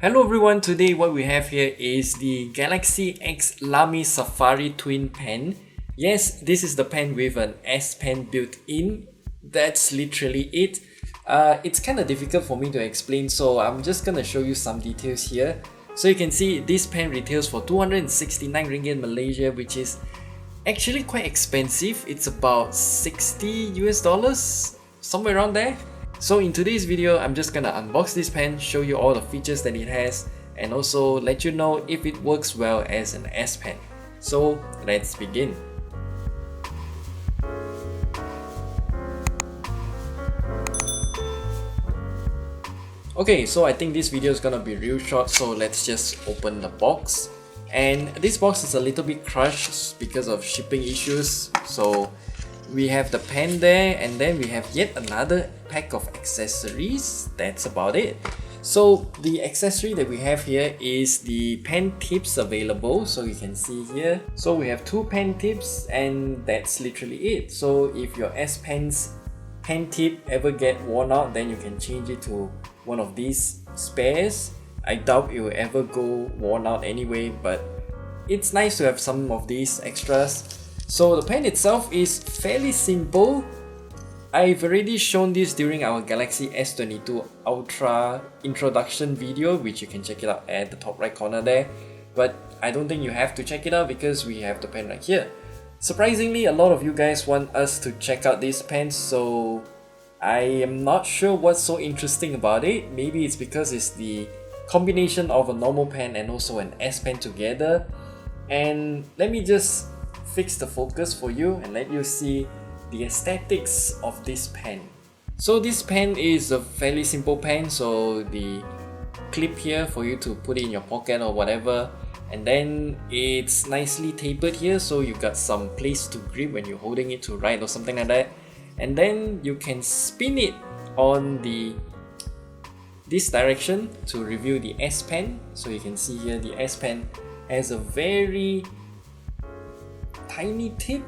Hello everyone, today what we have here is the Galaxy X LAMY Safari Twin Pen. Yes, this is the pen with an S Pen built in. That's literally it. It's kind of difficult for me to explain, so I'm just gonna show you some details here. So you can see this pen retails for 269 ringgit Malaysia, which is actually quite expensive. It's about 60 US dollars, somewhere around there. So in today's video, I'm just gonna unbox this pen, show you all the features that it has, and also let you know if it works well as an S Pen. So let's begin. Okay, so I think this video is gonna be real short, so let's just open the box. And this box is a little bit crushed because of shipping issues. So we have the pen there, and then we have yet another pack of accessories. That's about it. So the accessory that we have here is the pen tips available, so you can see here. So we have two pen tips, and that's literally it. So if your S Pen's pen tip ever get worn out, then you can change it to one of these spares. I doubt it will ever go worn out anyway, but it's nice to have some of these extras. So the pen itself is fairly simple. I've already shown this during our Galaxy S22 Ultra introduction video, which you can check it out at the top right corner there. But I don't think you have to check it out because we have the pen right here. Surprisingly, a lot of you guys want us to check out this pen, so I am not sure what's so interesting about it. Maybe it's because it's the combination of a normal pen and also an S Pen together. And let me just fix the focus for you and let you see the aesthetics of this pen. So this pen is a fairly simple pen, so the clip here for you to put in your pocket or whatever, and then it's nicely tapered here, so you've got some place to grip when you're holding it to write or something like that. And then you can spin it on this direction to review the S Pen. So you can see here the S Pen has a very tiny tip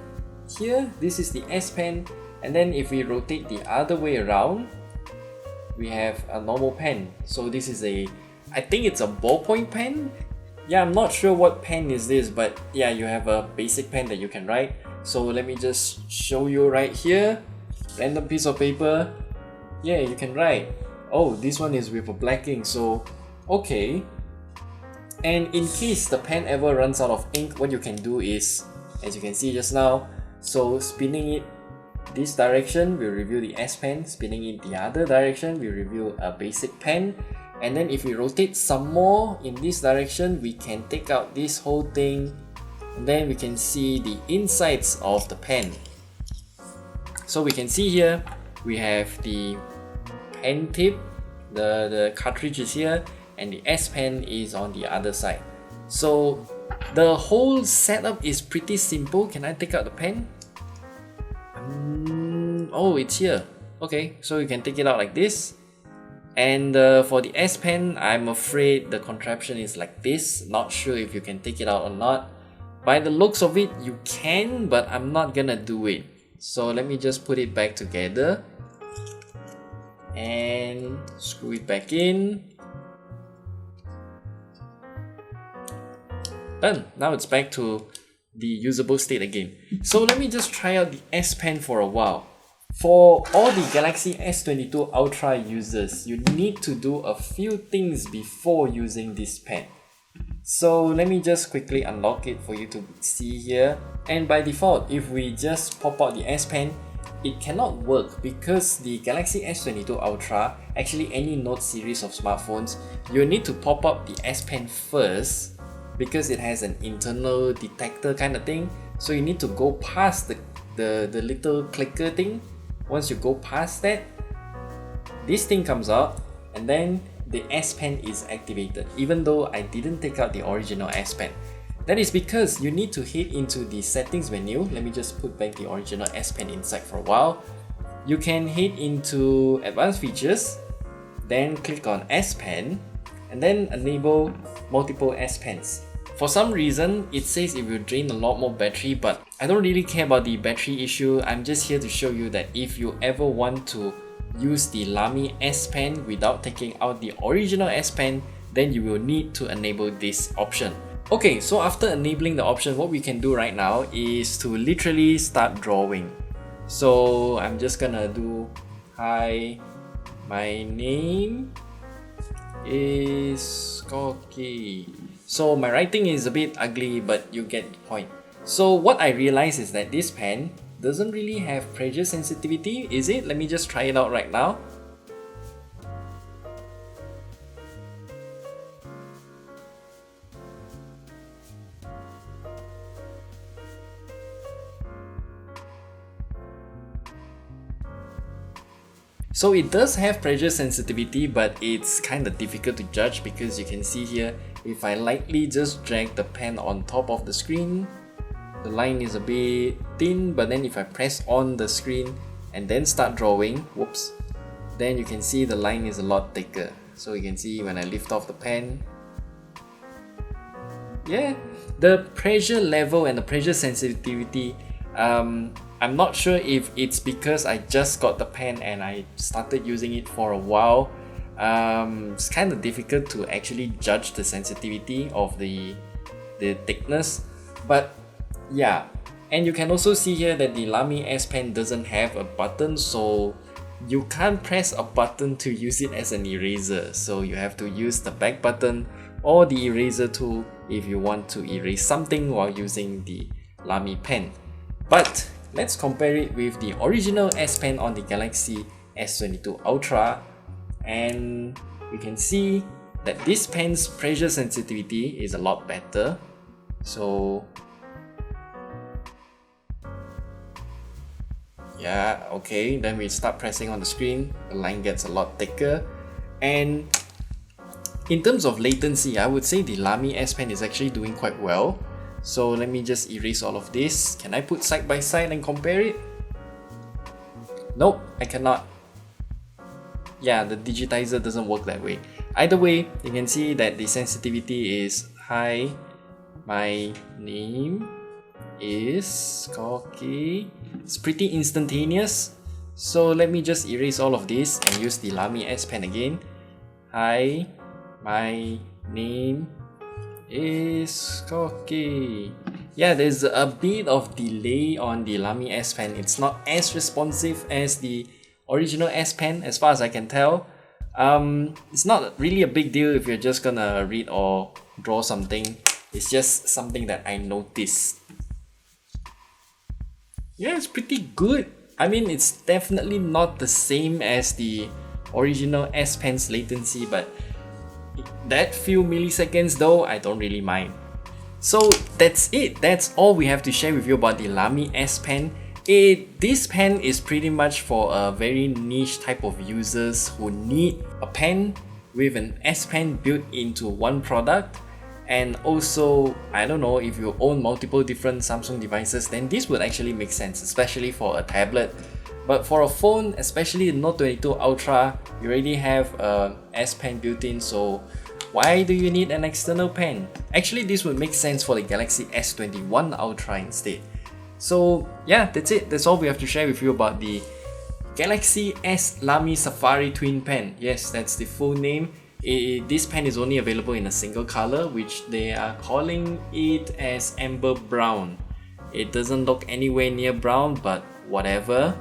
here. This is the S Pen, and then if we rotate the other way around, we have a normal pen. So this is I think it's a ballpoint pen. Yeah, I'm not sure what pen is this, but yeah, you have a basic pen that you can write. So let me just show you right here. Random piece of paper. Yeah, you can write. Oh, this one is with a black ink, so okay. And in case the pen ever runs out of ink, what you can do is, as you can see just now, so spinning it this direction will reveal the S Pen, spinning it the other direction will reveal a basic pen, and then if we rotate some more in this direction, we can take out this whole thing, and then we can see the insides of the pen. So we can see here, we have the pen tip, the cartridge is here, and the S Pen is on the other side. So the whole setup is pretty simple. Can I take out the pen? Oh, it's here. Okay, so you can take it out like this. And for the S Pen, I'm afraid the contraption is like this. Not sure if you can take it out or not. By the looks of it, you can, but I'm not gonna do it. So let me just put it back together and screw it back in. Done. Now it's back to the usable state again. So let me just try out the S Pen for a while. For all the Galaxy S22 Ultra users, you need to do a few things before using this pen. So let me just quickly unlock it for you to see here. And by default, if we just pop out the S Pen, it cannot work because the Galaxy S22 Ultra, actually any Note series of smartphones, you need to pop up the S Pen first because it has an internal detector kind of thing. So you need to go past the little clicker thing. Once you go past that, this thing comes out, and then the S Pen is activated, even though I didn't take out the original S Pen. That is because you need to hit into the settings menu. Let me just put back the original S Pen inside for a while. You can hit into advanced features, then click on S Pen, and then enable multiple S Pens. For some reason, it says it will drain a lot more battery, but I don't really care about the battery issue. I'm just here to show you that if you ever want to use the LAMY S Pen without taking out the original S Pen, then you will need to enable this option. Okay, so after enabling the option, what we can do right now is to literally start drawing. So I'm just gonna do, hi, my name is Koki. So my writing is a bit ugly, but you get the point. So what I realized is that this pen doesn't really have pressure sensitivity, is it? Let me just try it out right now. So it does have pressure sensitivity, but it's kind of difficult to judge because you can see here, if I lightly just drag the pen on top of the screen, the line is a bit thin, but then if I press on the screen and then start drawing, whoops, then you can see the line is a lot thicker. So you can see when I lift off the pen, yeah, the pressure level and the pressure sensitivity, I'm not sure if it's because I just got the pen and I started using it for a while. It's kind of difficult to actually judge the sensitivity of the thickness, but yeah. And you can also see here that the LAMY S Pen doesn't have a button, so you can't press a button to use it as an eraser. So you have to use the back button or the eraser tool if you want to erase something while using the LAMY pen. But let's compare it with the original S Pen on the Galaxy S22 Ultra, and we can see that this pen's pressure sensitivity is a lot better. So yeah, okay, then we start pressing on the screen, the line gets a lot thicker. And in terms of latency, I would say the LAMY S Pen is actually doing quite well. So let me just erase all of this. Can I put side by side and compare it? Nope, I cannot. Yeah, the digitizer doesn't work that way. Either way, you can see that the sensitivity is, hi, my name is Koki. It's pretty instantaneous. So let me just erase all of this and use the LAMY S Pen again. Hi, my name is Koki. Yeah, there's a bit of delay on the LAMY S Pen. It's not as responsive as the original S Pen as far as I can tell. It's not really a big deal if you're just gonna read or draw something. It's just something that I noticed. Yeah, it's pretty good. I mean, it's definitely not the same as the original S Pen's latency, but that few milliseconds though, I don't really mind. So that's it. That's all we have to share with you about the LAMY S Pen. This pen is pretty much for a very niche type of users who need a pen with an S Pen built into one product. And also, I don't know, if you own multiple different Samsung devices, then this would actually make sense, especially for a tablet. But for a phone, especially the Note 22 Ultra, you already have a S Pen built in, so why do you need an external pen? Actually, this would make sense for the Galaxy S21 Ultra instead. So yeah, that's it. That's all we have to share with you about the Galaxy S LAMY Safari Twin Pen. Yes, that's the full name. This pen is only available in a single color, which they are calling it as Amber Brown. It doesn't look anywhere near brown, but whatever.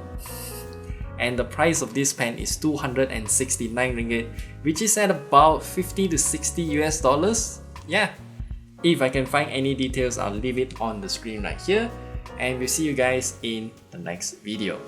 And the price of this pen is 269 ringgit, which is at about 50 to 60 US dollars. Yeah, if I can find any details, I'll leave it on the screen right here. And we'll see you guys in the next video.